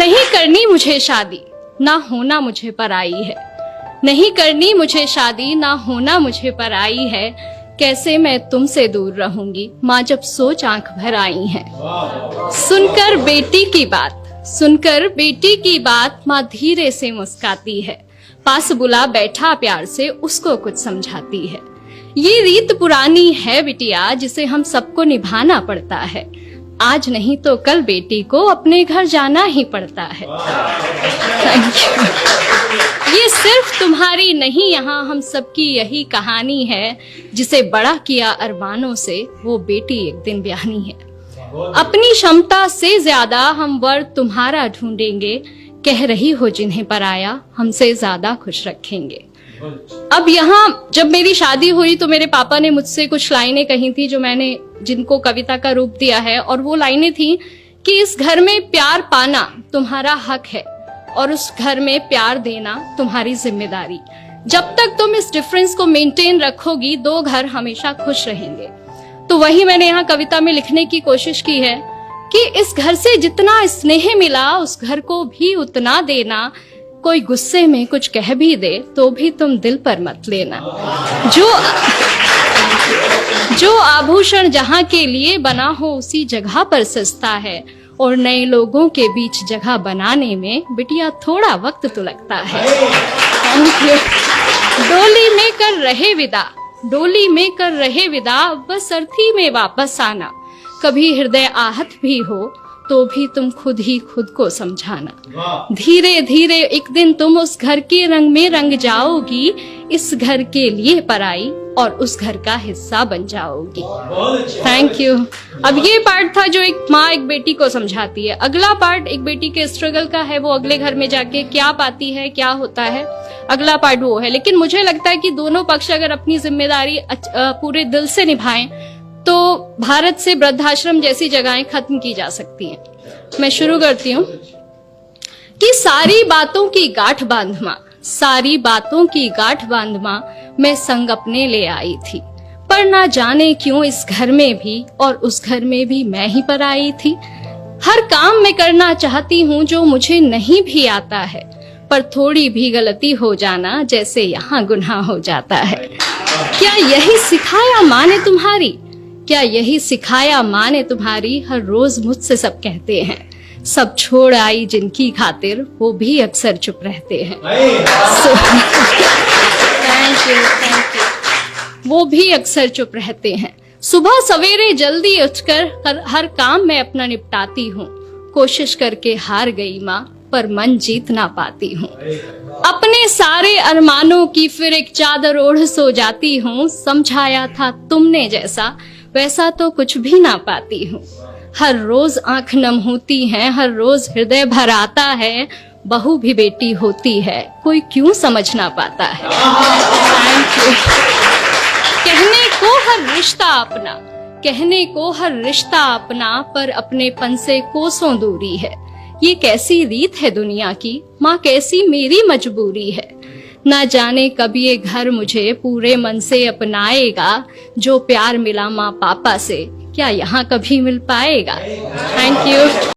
नहीं करनी मुझे शादी, ना होना मुझे पराई है। नहीं करनी मुझे शादी, ना होना मुझे पराई है। कैसे मैं तुमसे दूर रहूंगी, माँ जब सोच आंख भर आई है। सुनकर बेटी की बात, सुनकर बेटी की बात, माँ धीरे से मुस्काती है। पास बुला बैठा प्यार से उसको कुछ समझाती है। ये रीत पुरानी है बिटिया, जिसे हम सबको निभाना पड़ता है। आज नहीं तो कल बेटी को अपने घर जाना ही पड़ता है। Thank you. ये सिर्फ तुम्हारी नहीं, यहाँ हम सबकी यही कहानी है। जिसे बड़ा किया अरमानों से, वो बेटी एक दिन ब्याहनी है। अपनी क्षमता से ज्यादा हम वर तुम्हारा ढूंढेंगे। कह रही हो जिन्हें पराया, हमसे ज्यादा खुश रखेंगे। अब यहाँ जब मेरी शादी हुई तो मेरे पापा ने मुझसे कुछ लाइनें कही थी जो मैंने जिनको कविता का रूप दिया है, और वो लाइनें थी कि इस घर में प्यार पाना तुम्हारा हक है और उस घर में प्यार देना तुम्हारी जिम्मेदारी। जब तक तुम इस डिफरेंस को मेंटेन रखोगी, दो घर हमेशा खुश रहेंगे। तो वही मैंने यहाँ कविता में लिखने की कोशिश की है कि इस घर से जितना स्नेह मिला, उस घर को भी उतना देना। कोई गुस्से में कुछ कह भी दे तो भी तुम दिल पर मत लेना। जो आभूषण जहाँ के लिए बना हो, उसी जगह पर सस्ता है। और नए लोगों के बीच जगह बनाने में बिटिया थोड़ा वक्त तो लगता है। डोली में कर रहे विदा, डोली में कर रहे विदा, बस अर्थी में वापस आना। कभी हृदय आहत भी हो तो भी तुम खुद ही खुद को समझाना। धीरे धीरे एक दिन तुम उस घर के रंग में रंग जाओगी। इस घर के लिए पराई और उस घर का हिस्सा बन जाओगी। Thank you. अब ये पार्ट था जो एक माँ एक बेटी को समझाती है। अगला पार्ट एक बेटी के स्ट्रगल का है, वो अगले घर में जाके क्या पाती है, क्या होता है, अगला पार्ट वो है। लेकिन मुझे लगता है कि दोनों पक्ष अगर अपनी जिम्मेदारी पूरे दिल से निभाएं तो भारत से वृद्धाश्रम जैसी जगहें खत्म की जा सकती हैं। मैं शुरू करती हूँ कि सारी बातों की गांठ बांध मां, सारी बातों की गांठ बांध मां, मैं संग अपने ले आई थी। पर ना जाने क्यों इस घर में भी और उस घर में भी मैं ही पर आई थी। हर काम मैं करना चाहती हूँ जो मुझे नहीं भी आता है, पर थोड़ी भी गलती हो जाना जैसे यहाँ गुनाह हो जाता है। क्या यही सिखाया माँ ने तुम्हारी, क्या यही सिखाया माँ ने तुम्हारी। हर रोज मुझसे सब कहते हैं, सब छोड़ आई जिनकी खातिर, वो भी अक्सर चुप रहते हैं। Thank you. वो भी अक्सर चुप रहते हैं। सुबह सवेरे जल्दी उठकर हर काम मैं अपना निपटाती हूँ। कोशिश करके हार गई माँ, पर मन जीत ना पाती हूँ। अपने सारे अरमानों की फिर एक चादर ओढ़ सो जाती हूँ। समझाया था तुमने जैसा, वैसा तो कुछ भी ना पाती हूँ। हर रोज आंख नम होती है, हर रोज हृदय भर आता है। बहू भी बेटी होती है, कोई क्यों समझ ना पाता है। Thank you. कहने को हर रिश्ता अपना, कहने को हर रिश्ता अपना, पर अपनेपन से कोसों दूरी है। ये कैसी रीत है दुनिया की, माँ कैसी मेरी मजबूरी है। ना जाने कब ये घर मुझे पूरे मन से अपनाएगा। जो प्यार मिला माँ पापा से, क्या यहाँ कभी मिल पाएगा। Thank you.